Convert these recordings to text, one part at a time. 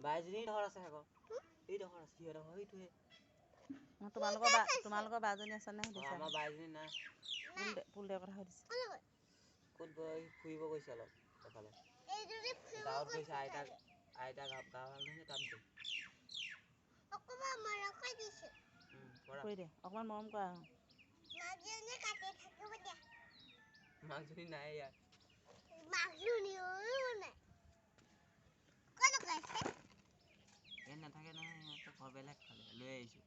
বাইজনী ধৰ আছে আকৌ এই ধৰ আছে সিহঁতৰ ঘৰ সেইটোহে তোমালোকৰ বাজনী আছে নে সুধিছা আমাৰ বাইজনী নাই পুলদেৰ কথা সুধিছে ক'ত গৈ ফুৰিব গৈছে অলপ এফালে গাঁৱত গৈছে আইতা গাঁও ভাল নহয় তাত গ'ল কৰি দে অকণমান মৰম কৰা মাকজনী নাই ইয়াত ইয়াত নাথাকে নহয় সিহঁতৰ ঘৰ বেলেগ ফালে লৈ আহিছোঁ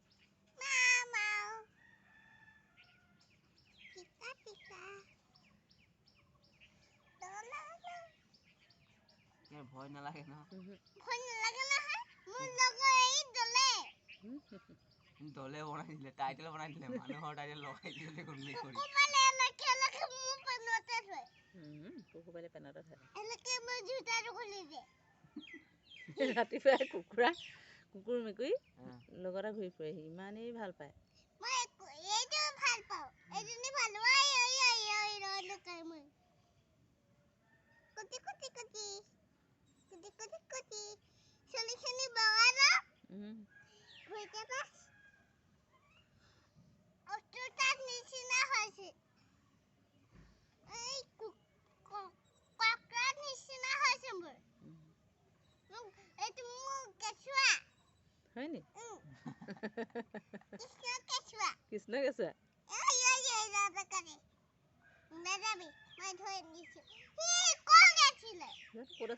ইয়াৰ ভয় নালাগে ন দলে বনাই দিলে টাইটেল বনাই দিলে মানুহৰ টাইটেল লগাই দিলে কোনলি কৰি কুকুৰবালে পেনতে থাকে ৰাতিপুৱাই কুকুৰ মেকুৰী লগতে ঘূৰি ফুৰেহি ইমানেই ভাল পায় হয় নি কৃষ্ণ কেঁচুৱা ক'ত আছিলে